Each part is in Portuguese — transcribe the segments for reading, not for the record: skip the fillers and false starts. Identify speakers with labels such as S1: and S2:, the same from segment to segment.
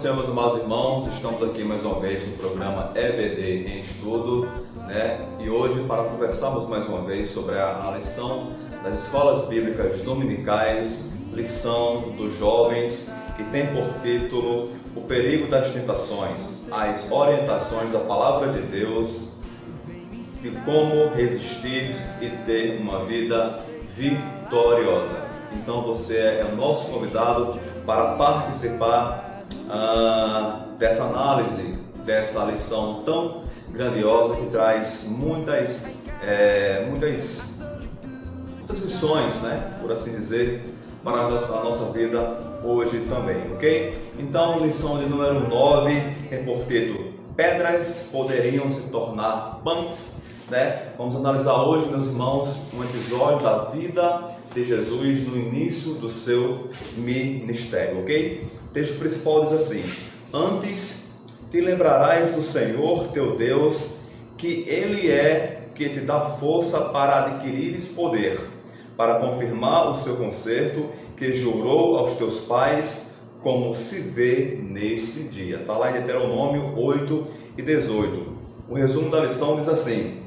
S1: Senhor, meus amados irmãos, estamos aqui mais uma vez no programa EBD em Estudo, né? E hoje para conversarmos mais uma vez sobre a lição das escolas bíblicas dominicais, lição dos jovens, que tem por título O Perigo das Tentações, as orientações da Palavra de Deus de como resistir e ter uma vida vitoriosa. Então você é o nosso convidado para participar dessa análise, dessa lição tão grandiosa que traz muitas lições, né, por assim dizer, para a nossa vida hoje também, ok? Então, lição de número 9, tem por título Pedras poderiam se tornar pães, né? Vamos analisar hoje, meus irmãos, um episódio da vida de Jesus no início do seu ministério, ok? O texto principal diz assim: Antes te lembrarás do Senhor teu Deus, que Ele é que te dá força para adquirires poder, para confirmar o seu concerto que jurou aos teus pais, como se vê neste dia. Está lá em Deuteronômio 8 e 18. O resumo da lição diz assim: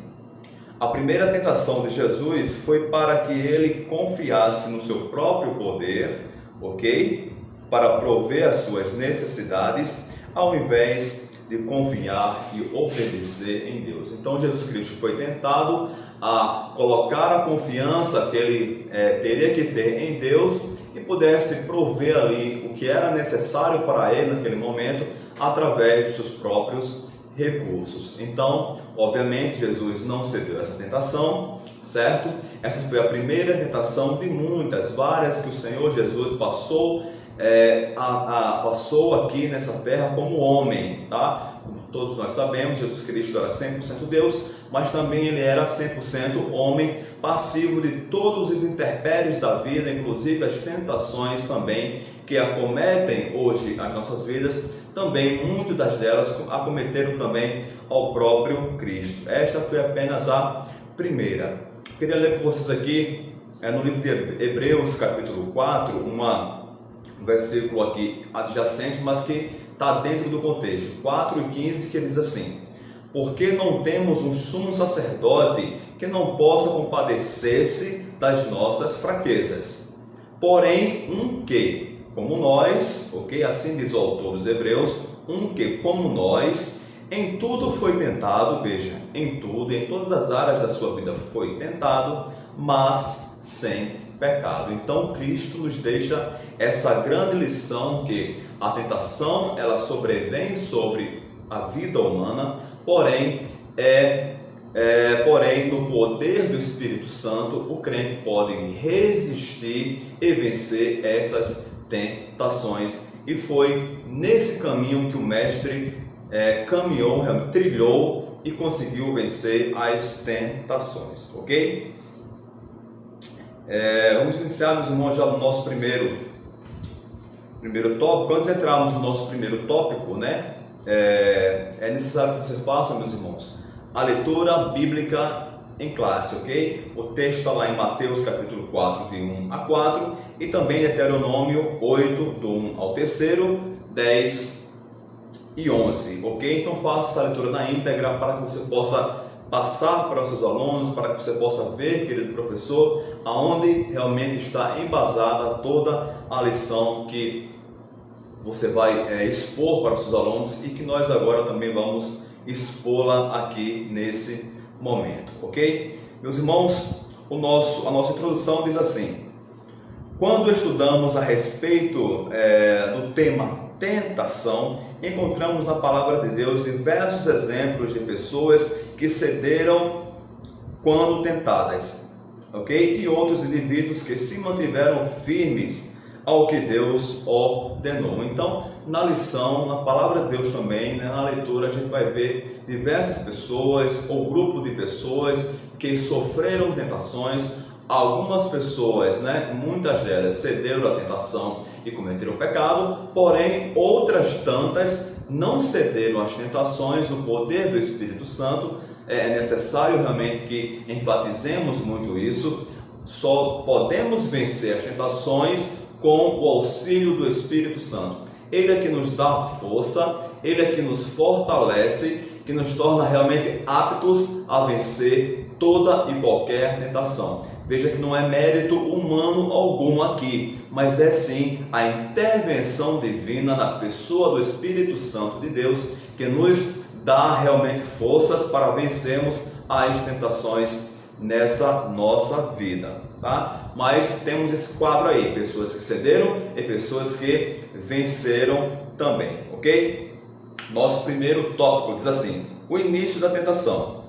S1: a primeira tentação de Jesus foi para que ele confiasse no seu próprio poder, ok? Para prover as suas necessidades, ao invés de confiar e obedecer em Deus. Então Jesus Cristo foi tentado a colocar a confiança que ele teria que ter em Deus e pudesse prover ali o que era necessário para ele naquele momento, através dos seus próprios recursos. Então, obviamente, Jesus não cedeu a essa tentação, certo? Essa foi a primeira tentação de muitas, várias que o Senhor Jesus passou aqui nessa terra como homem, tá? Como todos nós sabemos, Jesus Cristo era 100% Deus, mas também ele era 100% homem, passivo de todos os intempéries da vida, inclusive as tentações também que acometem hoje as nossas vidas, também muitas das delas acometeram também ao próprio Cristo. Esta foi apenas a primeira. Eu queria ler com vocês aqui no livro de Hebreus, capítulo 4, um versículo aqui adjacente, mas que está dentro do contexto, 4 e 15, que diz assim: porque não temos um sumo sacerdote que não possa compadecer-se das nossas fraquezas, porém um que, como nós, ok? Assim diz o autor dos Hebreus, um que, como nós, em tudo foi tentado, veja, em tudo, em todas as áreas da sua vida foi tentado, mas sem pecado. Então Cristo nos deixa essa grande lição que a tentação, ela sobrevém sobre a vida humana, porém no poder do Espírito Santo, o crente pode resistir e vencer essas tentações. E foi nesse caminho que o mestre caminhou, trilhou e conseguiu vencer as tentações, ok? Vamos iniciar, meus irmãos, já no nosso primeiro tópico. Antes de entrarmos no nosso primeiro tópico, né, é necessário que você faça, meus irmãos, a leitura bíblica em classe, ok? O texto está lá em Mateus capítulo 4, de 1 a 4, e também em Deuteronômio 8, do 1 ao 3º, 10 e 11, ok? Então faça essa leitura na íntegra para que você possa passar para os seus alunos, para que você possa ver, querido professor, aonde realmente está embasada toda a lição que você vai expor para os seus alunos e que nós agora também vamos expô-la aqui nesse momento, ok? Meus irmãos, a nossa introdução diz assim: quando estudamos a respeito do tema tentação, encontramos na palavra de Deus diversos exemplos de pessoas que cederam quando tentadas, ok? E outros indivíduos que se mantiveram firmes ao que Deus ordenou. Então, na lição, na palavra de Deus também, né, na leitura, a gente vai ver diversas pessoas ou grupo de pessoas que sofreram tentações. Algumas pessoas, né, muitas delas cederam à tentação e cometeram pecado, porém outras tantas não cederam às tentações no poder do Espírito Santo. É necessário realmente que enfatizemos muito isso. Só podemos vencer as tentações com o auxílio do Espírito Santo. Ele é que nos dá força, Ele é que nos fortalece, que nos torna realmente aptos a vencer toda e qualquer tentação. Veja que não é mérito humano algum aqui, mas é sim a intervenção divina na pessoa do Espírito Santo de Deus, que nos dá realmente forças para vencermos as tentações nessa nossa vida, tá? Mas temos esse quadro aí, pessoas que cederam e pessoas que venceram também, ok? Nosso primeiro tópico diz assim: o início da tentação,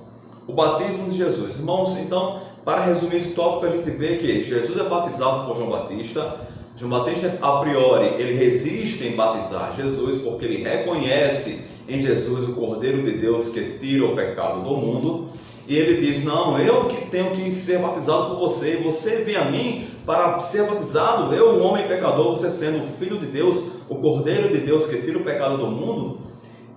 S1: o batismo de Jesus. Irmãos, então, para resumir esse tópico, a gente vê que Jesus é batizado por João Batista. João Batista, a priori, ele resiste em batizar Jesus, porque ele reconhece em Jesus o Cordeiro de Deus que tira o pecado do mundo. E ele diz: não, eu que tenho que ser batizado por você, você vem a mim para ser batizado, eu, um homem pecador, você sendo o Filho de Deus, o Cordeiro de Deus que tira o pecado do mundo.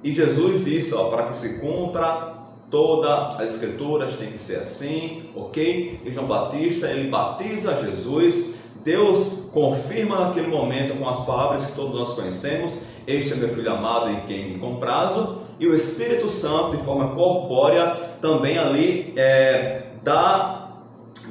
S1: E Jesus disse, para que se cumpra todas as escrituras, tem que ser assim, ok? E João Batista, ele batiza Jesus. Deus confirma naquele momento com as palavras que todos nós conhecemos: este é meu Filho amado em quem me comprazo. E o Espírito Santo, de forma corpórea, também ali dá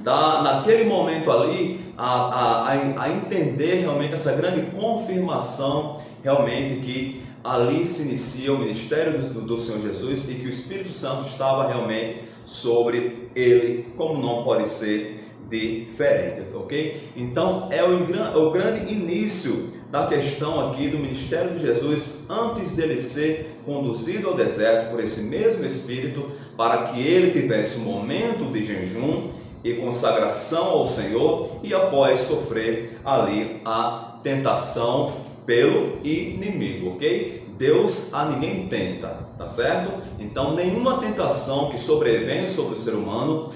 S1: naquele momento ali a entender realmente essa grande confirmação, realmente que ali se inicia o ministério do Senhor Jesus e que o Espírito Santo estava realmente sobre ele, como não pode ser diferente, ok? Então é o grande início da questão aqui do ministério de Jesus, antes dele ser conduzido ao deserto por esse mesmo Espírito, para que ele tivesse um momento de jejum e consagração ao Senhor, e após sofrer ali a tentação pelo inimigo, ok? Deus a ninguém tenta, tá certo? Então nenhuma tentação que sobrevém sobre o ser humano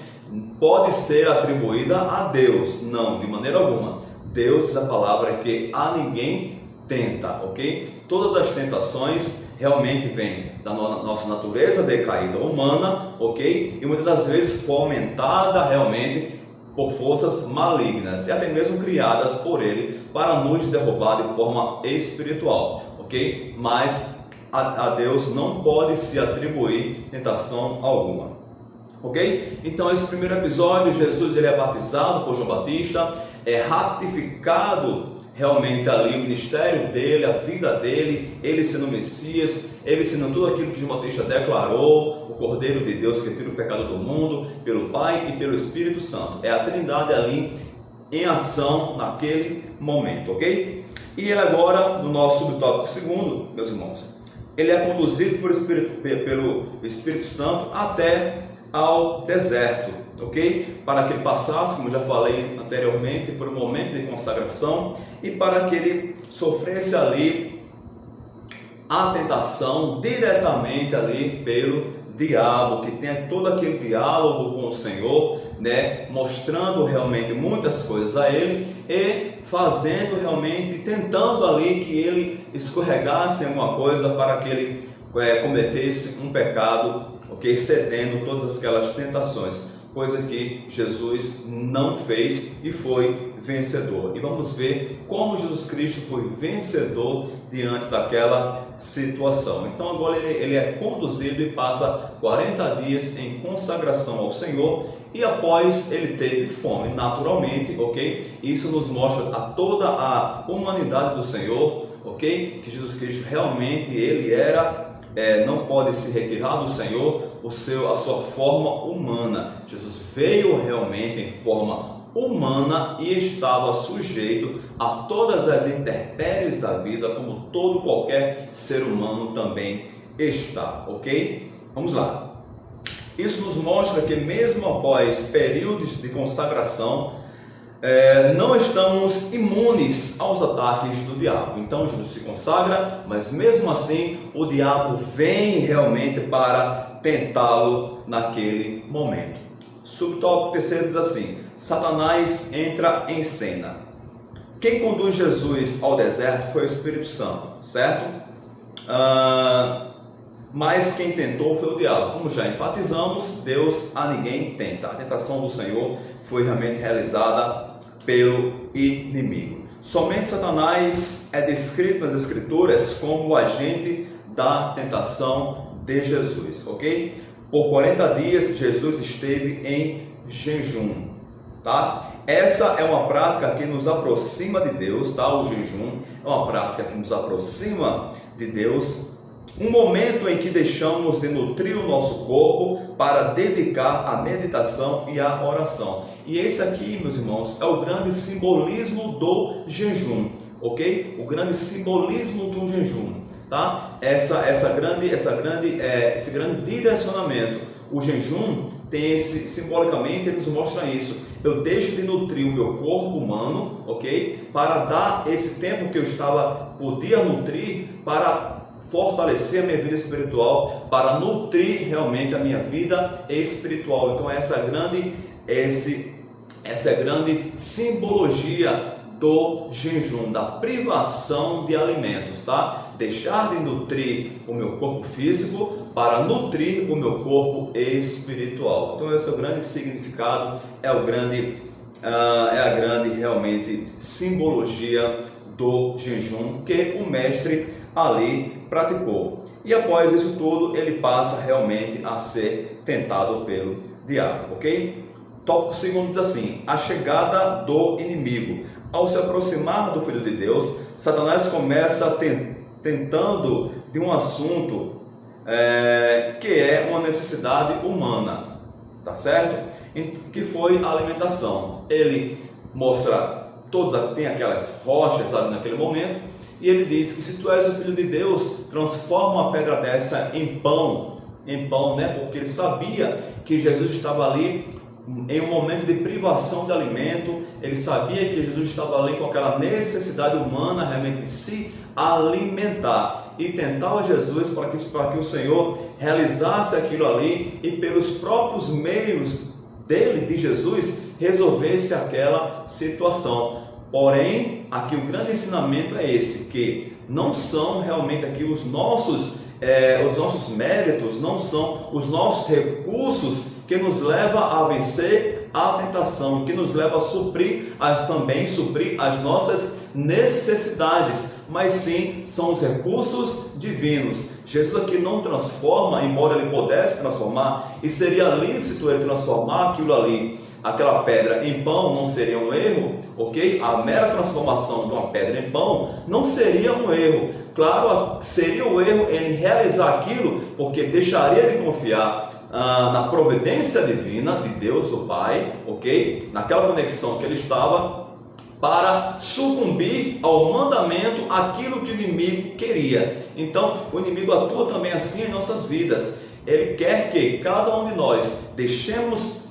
S1: pode ser atribuída a Deus, não, de maneira alguma. Deus, diz a palavra, que a ninguém tenta, ok? Todas as tentações realmente vêm da nossa natureza decaída humana, ok? E muitas das vezes fomentada realmente por forças malignas e até mesmo criadas por ele para nos derrubar de forma espiritual, ok? Mas a Deus não pode se atribuir tentação alguma, ok? Então esse primeiro episódio, Jesus ele é batizado por João Batista, é ratificado realmente ali o ministério dele, a vida dele, ele sendo Messias, ele sendo tudo aquilo que João Batista declarou, o Cordeiro de Deus que tira o pecado do mundo, pelo Pai e pelo Espírito Santo. É a Trindade ali em ação naquele momento, ok? E ele agora, no nosso subtópico segundo, meus irmãos, ele é conduzido pelo Espírito Santo até ao deserto, ok? Para que ele passasse, como já falei anteriormente, por um momento de consagração e para que ele sofresse ali a tentação diretamente ali pelo diabo, que tem todo aquele diálogo com o Senhor, né? Mostrando realmente muitas coisas a ele e fazendo realmente, tentando ali que ele escorregasse em alguma coisa para que ele cometesse um pecado, ok? Cedendo todas aquelas tentações, coisa que Jesus não fez e foi vencedor. E vamos ver como Jesus Cristo foi vencedor diante daquela situação. Então agora ele é conduzido e passa 40 dias em consagração ao Senhor, e após ele teve fome, naturalmente, ok? Isso nos mostra a toda a humanidade do Senhor, ok? Que Jesus Cristo realmente ele era, não pode se retirar do Senhor a sua forma humana. Jesus veio realmente em forma humana e estava sujeito a todas as intempéries da vida, como todo qualquer ser humano também está, ok? Vamos lá. Isso nos mostra que mesmo após períodos de consagração, não estamos imunes aos ataques do diabo. Então Jesus se consagra, mas mesmo assim o diabo vem realmente para tentá-lo naquele momento. Subtópico terceiro diz assim: Satanás entra em cena. Quem conduz Jesus ao deserto foi o Espírito Santo, certo? Mas quem tentou foi o diabo. Como já enfatizamos, Deus a ninguém tenta. A tentação do Senhor foi realmente realizada pelo inimigo. Somente Satanás é descrito nas Escrituras como o agente da tentação de Jesus, ok? Por 40 dias Jesus esteve em jejum, tá? Essa é uma prática que nos aproxima de Deus, tá? O jejum é uma prática que nos aproxima de Deus, um momento em que deixamos de nutrir o nosso corpo para dedicar à meditação e à oração. E esse aqui, meus irmãos, é o grande simbolismo do jejum, ok? O grande simbolismo do jejum, tá? Esse grande direcionamento. O jejum tem simbolicamente, ele nos mostra isso. Eu deixo de nutrir o meu corpo humano, ok? Para dar esse tempo que eu podia nutrir para fortalecer a minha vida espiritual, para nutrir realmente a minha vida espiritual. Então essa é a grande simbologia do jejum, da privação de alimentos, tá? Deixar de nutrir o meu corpo físico para nutrir o meu corpo espiritual. Então esse é o grande significado, é a grande realmente simbologia do jejum que o mestre ali praticou. E após isso tudo, ele passa realmente a ser tentado pelo diabo, ok? Tópico segundo diz assim: a chegada do inimigo. Ao se aproximar do Filho de Deus, Satanás começa tentando de um assunto que é uma necessidade humana, tá certo? Que foi a alimentação. Ele mostra, tem aquelas rochas, sabe, naquele momento, e ele diz que se tu és o Filho de Deus, transforma uma pedra dessa em pão, né? Porque ele sabia que Jesus estava ali em um momento de privação de alimento, ele sabia que Jesus estava ali com aquela necessidade humana realmente de se alimentar, e tentava Jesus para que o Senhor realizasse aquilo ali e pelos próprios meios de Jesus, resolvesse aquela situação. Porém, aqui o grande ensinamento é esse, que não são realmente aqui os nossos méritos, não são os nossos recursos que nos leva a vencer a tentação, que nos leva a também suprir as nossas necessidades, mas sim são os recursos divinos. Jesus aqui não transforma, embora ele pudesse transformar, e seria lícito ele transformar aquilo ali, aquela pedra em pão, não seria um erro, ok? A mera transformação de uma pedra em pão não seria um erro. Claro, seria o erro em realizar aquilo, porque deixaria de confiar na providência divina de Deus, o Pai, ok? Naquela conexão que ele estava, para sucumbir ao mandamento, aquilo que o inimigo queria. Então, o inimigo atua também assim em nossas vidas. Ele quer que cada um de nós deixemos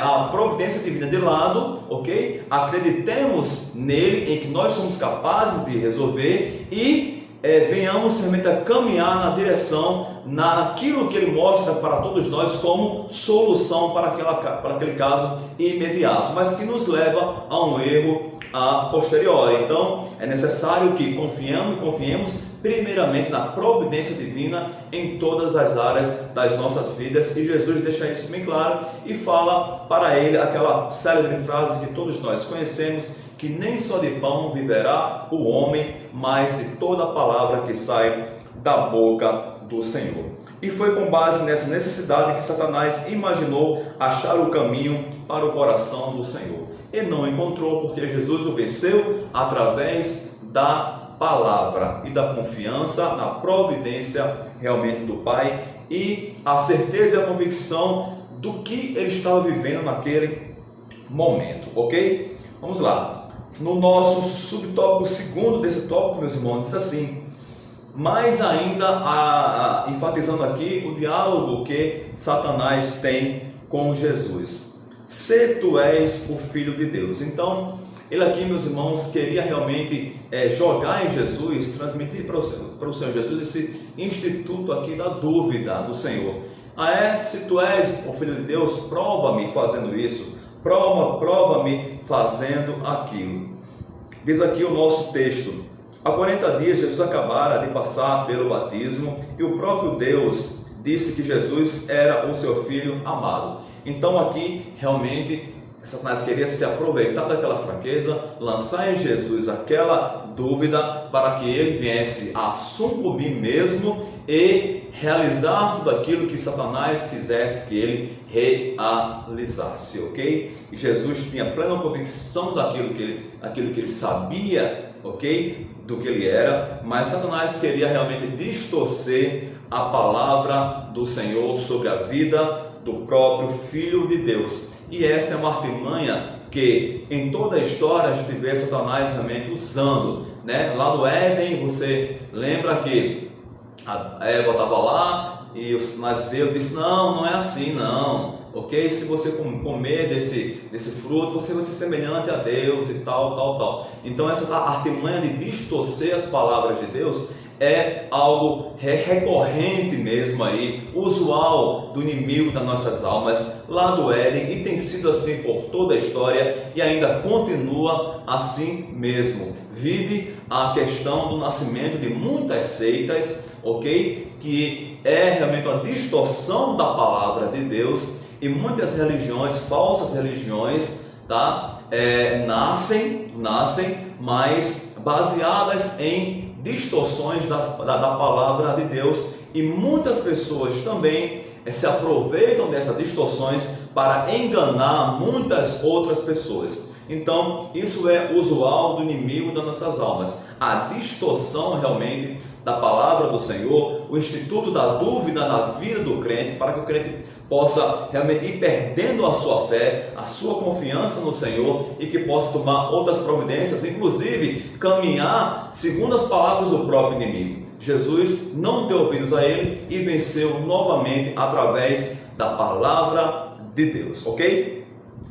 S1: a providência divina de lado, ok? Acreditemos nele, em que nós somos capazes de resolver e venhamos realmente a caminhar na direção, naquilo que ele mostra para todos nós como solução para aquele caso imediato, mas que nos leva a um erro a posteriori. Então é necessário que confiemos primeiramente na providência divina em todas as áreas das nossas vidas, e Jesus deixa isso bem claro e fala para ele aquela célebre frase que todos nós conhecemos, que nem só de pão viverá o homem, mas de toda a palavra que sai da boca do Senhor. E foi com base nessa necessidade que Satanás imaginou achar o caminho para o coração do Senhor. E não encontrou, porque Jesus o venceu através da palavra e da confiança na providência realmente do Pai, e a certeza e a convicção do que ele estava vivendo naquele momento, ok? Vamos lá. No nosso subtópico segundo desse tópico, meus irmãos, diz assim: mais ainda enfatizando aqui o diálogo que Satanás tem com Jesus. Se tu és o Filho de Deus. Então, ele aqui, meus irmãos, queria realmente jogar em Jesus, transmitir para o Senhor Jesus esse instituto aqui da dúvida do Senhor. Se tu és o Filho de Deus, prova-me fazendo isso, prova-me fazendo aquilo. Diz aqui o nosso texto: há 40 dias Jesus acabara de passar pelo batismo, e o próprio Deus disse que Jesus era o seu Filho amado. Então aqui realmente Satanás queria se aproveitar daquela fraqueza, lançar em Jesus aquela dúvida para que ele viesse a sucumbir mesmo e realizar tudo aquilo que Satanás quisesse que ele realizasse, ok? E Jesus tinha plena convicção daquilo que ele sabia, ok? Do que ele era, mas Satanás queria realmente distorcer a palavra do Senhor sobre a vida do próprio Filho de Deus. E essa é uma artimanha que em toda a história a gente vê Satanás realmente usando, né? Lá no Éden, você lembra que a Eva estava lá e o Satanás veio e disse: não é assim não, ok? Se você comer desse fruto, você vai ser semelhante a Deus e tal. Então essa artimanha de distorcer as palavras de Deus é algo recorrente mesmo aí, usual do inimigo das nossas almas lá do Éden, e tem sido assim por toda a história e ainda continua assim mesmo. Vive a questão do nascimento de muitas seitas, ok? Que é realmente uma distorção da palavra de Deus, e muitas religiões, falsas religiões, tá? Nascem, mas baseadas em distorções da palavra de Deus, e muitas pessoas também se aproveitam dessas distorções para enganar muitas outras pessoas. Então isso é usual do inimigo das nossas almas, a distorção realmente da palavra do Senhor, o instituto da dúvida na vida do crente, para que o crente possa realmente ir perdendo a sua fé, a sua confiança no Senhor, e que possa tomar outras providências, inclusive caminhar segundo as palavras do próprio inimigo. Jesus não deu ouvidos a ele e venceu novamente através da palavra de Deus, ok?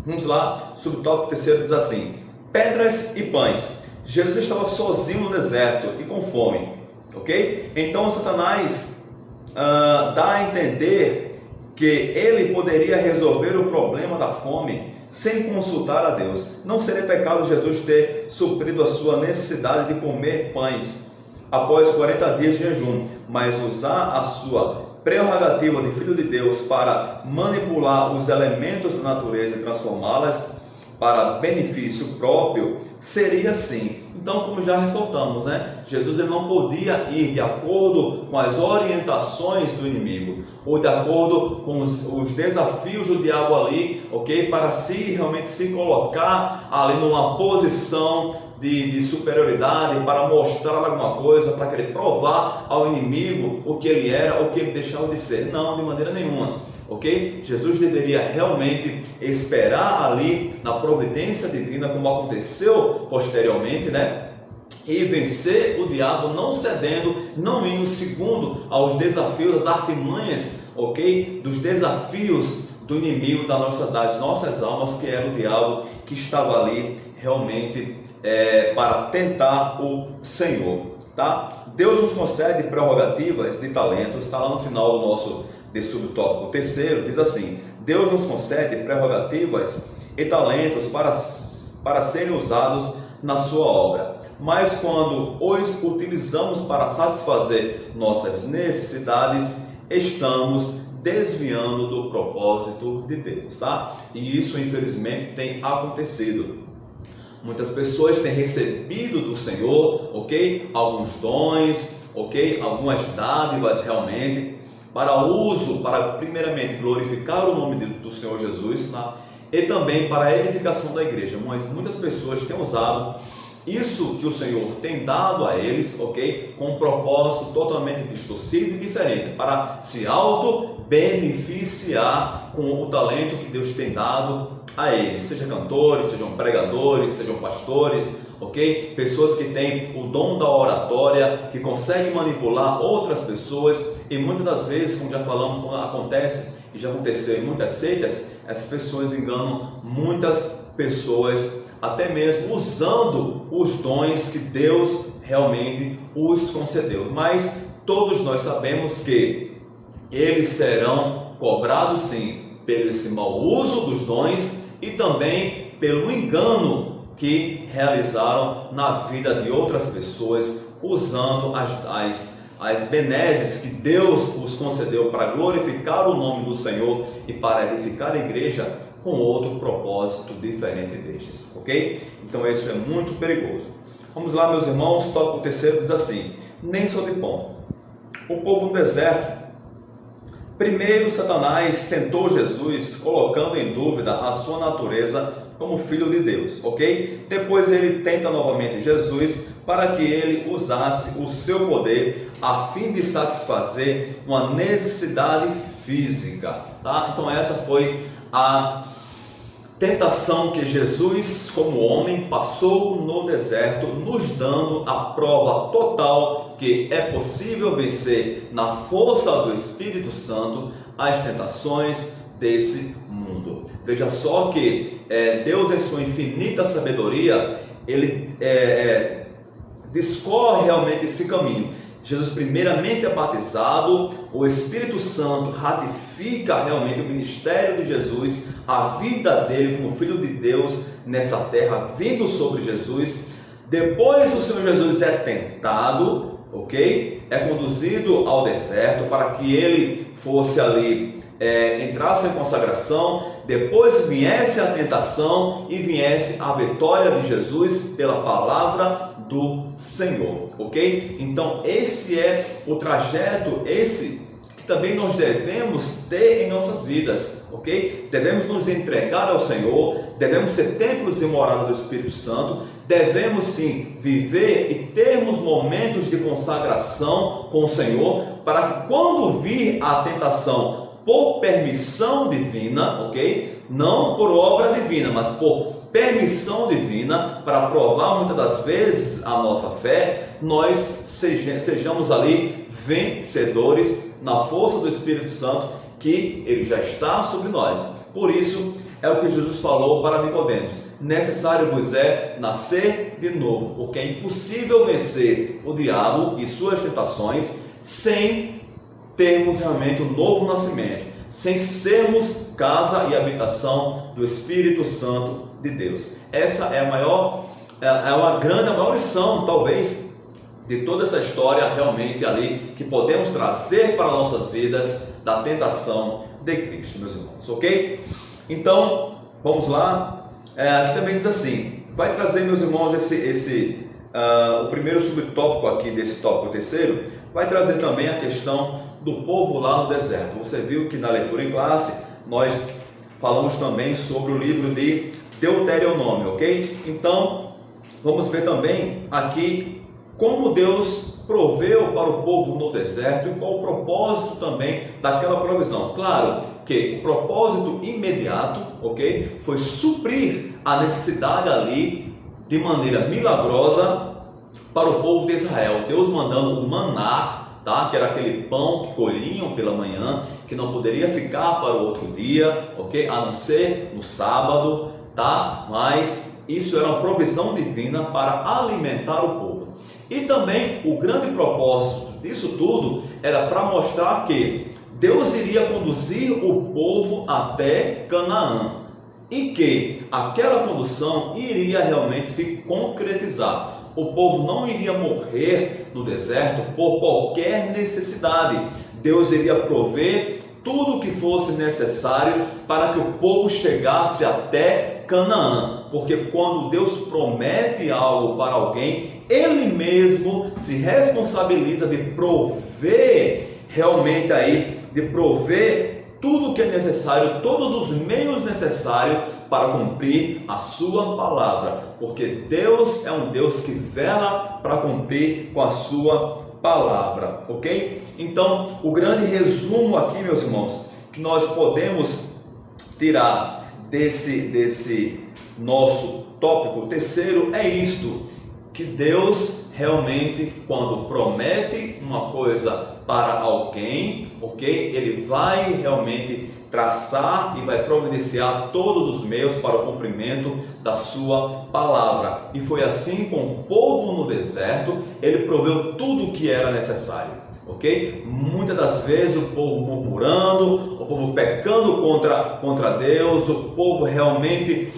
S1: Vamos lá, subtópico terceiro diz assim: pedras e pães. Jesus estava sozinho no deserto e com fome, ok? Então Satanás dá a entender que ele poderia resolver o problema da fome sem consultar a Deus. Não seria pecado Jesus ter suprido a sua necessidade de comer pães após 40 dias de jejum, mas usar a sua prerrogativa de Filho de Deus para manipular os elementos da natureza e transformá-las para benefício próprio seria sim. Então, como já ressaltamos, né? Jesus ele não podia ir de acordo com as orientações do inimigo, ou de acordo com os desafios do diabo ali, ok? Para realmente se colocar ali numa posição de superioridade, para mostrar alguma coisa, para querer provar ao inimigo o que ele era, o que ele deixava de ser. Não, de maneira nenhuma, ok? Jesus deveria realmente esperar ali na providência divina, como aconteceu posteriormente, né? E vencer o diabo, não cedendo, não indo segundo aos desafios, às artimanhas, ok? Dos desafios do inimigo das nossas almas, que era o diabo, que estava ali realmente para tentar o Senhor, tá? Deus nos concede prerrogativas de talentos, está lá no final do nosso subtópico terceiro, diz assim: Deus nos concede prerrogativas e talentos para serem usados na sua obra, mas quando os utilizamos para satisfazer nossas necessidades, estamos desviando do propósito de Deus, tá? E isso infelizmente tem acontecido. Muitas pessoas têm recebido do Senhor, ok? Alguns dons, ok? Algumas dádivas realmente, para uso, para primeiramente glorificar o nome do Senhor Jesus, tá? E também para a edificação da igreja. Mas muitas pessoas têm usado isso que o Senhor tem dado a eles, ok? Com um propósito totalmente distorcido e diferente, para se auto-beneficiar com o talento que Deus tem dado a eles, sejam cantores, sejam pregadores, sejam pastores, ok? Pessoas que têm o dom da oratória, que conseguem manipular outras pessoas, e muitas das vezes, como já falamos, quando acontece, e já aconteceu em muitas seitas, essas pessoas enganam muitas pessoas, até mesmo usando os dons que Deus realmente os concedeu. Mas todos nós sabemos que eles serão cobrados sim, pelo esse mau uso dos dons e também pelo engano que realizaram na vida de outras pessoas, usando as benesses que Deus os concedeu para glorificar o nome do Senhor e para edificar a igreja com outro propósito diferente destes, ok? Então isso é muito perigoso. Vamos lá, meus irmãos, tópico terceiro diz assim: nem só de pão. O povo no deserto. Primeiro, Satanás tentou Jesus, colocando em dúvida a sua natureza como filho de Deus, ok? Depois ele tenta novamente Jesus para que ele usasse o seu poder a fim de satisfazer uma necessidade física, tá? Então essa foi a tentação que Jesus, como homem, passou no deserto, nos dando a prova total que é possível vencer na força do Espírito Santo as tentações desse mundo. Veja só que Deus, em sua infinita sabedoria, ele discorre realmente esse caminho. Jesus primeiramente é batizado, o Espírito Santo ratifica realmente o ministério de Jesus, a vida dele como Filho de Deus nessa terra, vindo sobre Jesus. Depois o Senhor Jesus é tentado, ok? É conduzido ao deserto para que ele fosse ali, entrasse em consagração, depois viesse a tentação e viesse a vitória de Jesus pela palavra do Senhor, ok? Então esse é o trajeto, esse que também nós devemos ter em nossas vidas, ok? Devemos nos entregar ao Senhor, devemos ser templos e morada do Espírito Santo, devemos sim viver e termos momentos de consagração com o Senhor, para que quando vir a tentação por permissão divina, ok? Não por obra divina, mas por permissão divina, para provar muitas das vezes a nossa fé, nós sejamos ali vencedores na força do Espírito Santo, que ele já está sobre nós. Por isso é o que Jesus falou para Nicodemos: necessário vos é nascer de novo, porque é impossível vencer o diabo e suas tentações sem termos realmente um novo nascimento, sem sermos casa e habitação do Espírito Santo de Deus. Essa é a maior lição, talvez, de toda essa história realmente ali, que podemos trazer para nossas vidas da tentação de Cristo, meus irmãos, ok? Então, vamos lá. Aqui também diz assim, vai trazer, meus irmãos, o primeiro subtópico aqui desse tópico terceiro, vai trazer também a questão do povo lá no deserto. Você viu que na leitura em classe nós falamos também sobre o livro de Deuteronômio, ok? Então vamos ver também aqui como Deus proveu para o povo no deserto e qual o propósito também daquela provisão. Claro que o propósito imediato, ok, foi suprir a necessidade ali de maneira milagrosa para o povo de Israel. Deus mandando o maná, que era aquele pão que colhiam pela manhã, que não poderia ficar para o outro dia, ok? A não ser no sábado, mas isso era uma provisão divina para alimentar o povo. E também o grande propósito disso tudo era para mostrar que Deus iria conduzir o povo até Canaã e que aquela condução iria realmente se concretizar. O povo não iria morrer no deserto por qualquer necessidade. Deus iria prover tudo o que fosse necessário para que o povo chegasse até Canaã. Porque quando Deus promete algo para alguém, Ele mesmo se responsabiliza de prover realmente de prover tudo o que é necessário, todos os meios necessários para cumprir a sua palavra, porque Deus é um Deus que vela para cumprir com a sua palavra, ok? Então, o grande resumo aqui, meus irmãos, que nós podemos tirar desse nosso tópico terceiro é isto: que Deus realmente, quando promete uma coisa para alguém, ok? Ele vai realmente traçar e vai providenciar todos os meios para o cumprimento da sua palavra. E foi assim com o povo no deserto, ele proveu tudo o que era necessário, ok? Muitas das vezes o povo murmurando, o povo pecando contra Deus, o povo realmente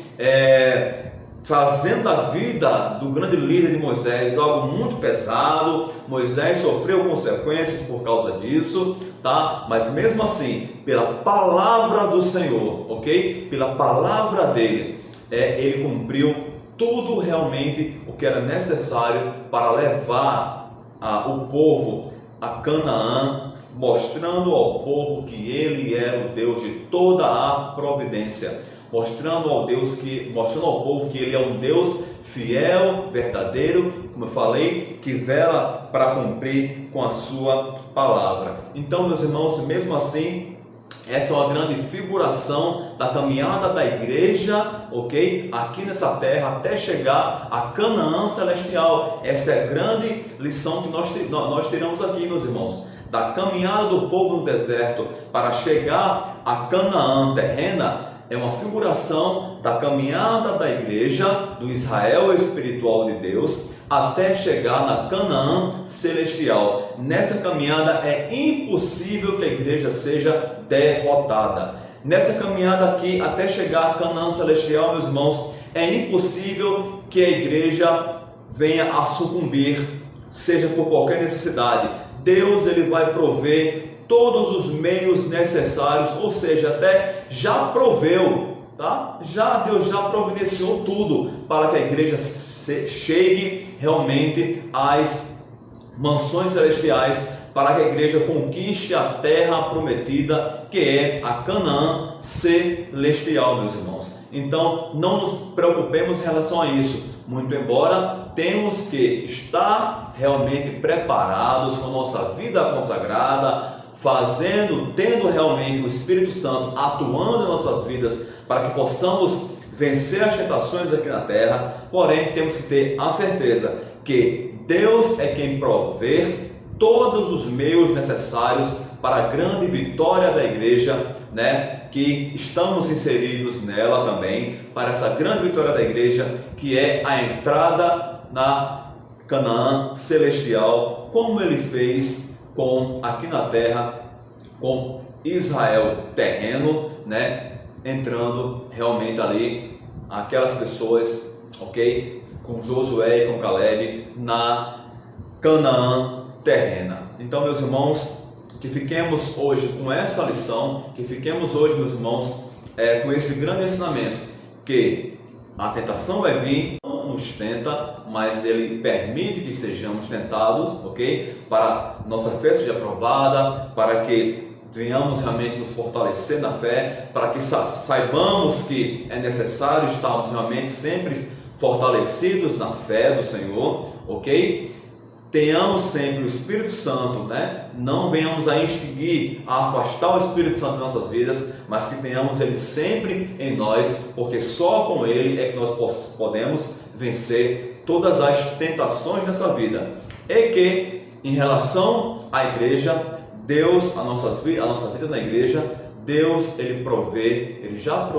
S1: fazendo da vida do grande líder de Moisés algo muito pesado. Moisés sofreu consequências por causa disso, tá? Mas mesmo assim, pela palavra do Senhor, ok? Pela palavra dele, ele cumpriu tudo realmente o que era necessário para levar o povo a Canaã, mostrando ao povo que ele era o Deus de toda a providência, mostrando ao povo que ele é um Deus fiel, verdadeiro, como eu falei, que vela para cumprir com a sua palavra. Então, meus irmãos, mesmo assim, essa é uma grande figuração da caminhada da igreja, ok? Aqui nessa terra, até chegar a Canaã celestial. Essa é a grande lição que nós tiramos aqui, meus irmãos. Da caminhada do povo no deserto para chegar a Canaã terrena, é uma figuração da caminhada da igreja, do Israel espiritual de Deus, até chegar na Canaã celestial. Nessa caminhada é impossível que a igreja seja derrotada. Nessa caminhada aqui, até chegar a Canaã celestial, meus irmãos, é impossível que a igreja venha a sucumbir, seja por qualquer necessidade. Deus ele vai prover todos os meios necessários, ou seja, até já proveu, tá? Deus já providenciou tudo para que a igreja chegue realmente às mansões celestiais, para que a igreja conquiste a terra prometida, que é a Canaã celestial, meus irmãos. Então, não nos preocupemos em relação a isso, muito embora temos que estar realmente preparados com a nossa vida consagrada, tendo realmente o Espírito Santo atuando em nossas vidas, para que possamos vencer as tentações aqui na terra. Porém, temos que ter a certeza que Deus é quem provê todos os meios necessários para a grande vitória da igreja, né? Que estamos inseridos nela também, para essa grande vitória da igreja, que é a entrada na Canaã celestial, como ele fez aqui na terra, com Israel terreno, né? Entrando realmente ali, aquelas pessoas, ok? Com Josué e com Caleb, na Canaã terrena. Então, meus irmãos, que fiquemos hoje com essa lição, que fiquemos hoje, meus irmãos, com esse grande ensinamento, que a tentação vai vir, não nos tenta, mas ele permite que sejamos tentados, ok? Para nossa fé seja aprovada, para que venhamos realmente nos fortalecer na fé, para que saibamos que é necessário estarmos realmente sempre fortalecidos na fé do Senhor, ok? Tenhamos sempre o Espírito Santo, né? Não venhamos a extinguir, a afastar o Espírito Santo de nossas vidas, mas que tenhamos ele sempre em nós, porque só com ele é que nós podemos vencer todas as tentações dessa vida. E que, em relação à igreja, Deus, a nossa vida na igreja, Deus ele provê, ele já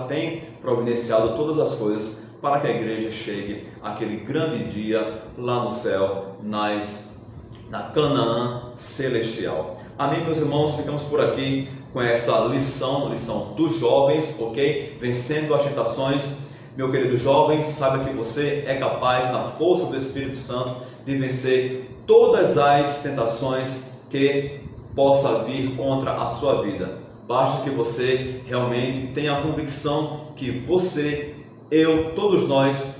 S1: tem providenciado todas as coisas para que a igreja chegue àquele grande dia lá no céu, na Canaã celestial. Amém, meus irmãos? Ficamos por aqui com essa lição dos jovens, ok? Vencendo as tentações. Meu querido jovem, saiba que você é capaz, na força do Espírito Santo, de vencer todas as tentações que possa vir contra a sua vida. Basta que você realmente tenha a convicção que você, todos nós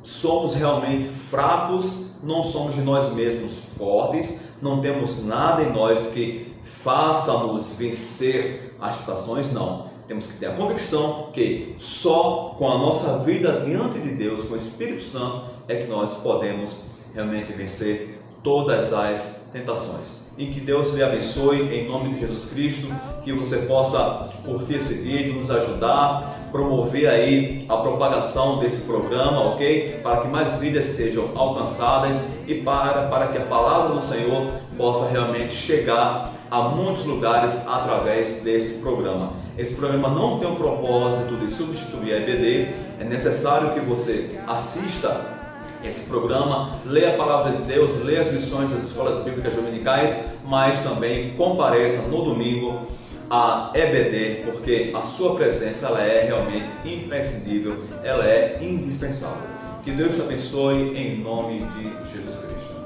S1: somos realmente fracos, não somos de nós mesmos fortes, não temos nada em nós que faça-nos vencer as tentações, não. Temos que ter a convicção que só com a nossa vida diante de Deus, com o Espírito Santo, é que nós podemos realmente vencer todas as tentações. E que Deus lhe abençoe em nome de Jesus Cristo, que você possa curtir esse vídeo, nos ajudar, promover aí a propagação desse programa, ok? Para que mais vidas sejam alcançadas e para que a palavra do Senhor possa realmente chegar a muitos lugares através desse programa. Esse programa não tem o propósito de substituir a EBD, é necessário que você assista esse programa, leia a palavra de Deus, leia as lições das escolas bíblicas dominicais, mas também compareça no domingo a EBD, porque a sua presença ela é realmente imprescindível, ela é indispensável. Que Deus te abençoe em nome de Jesus Cristo.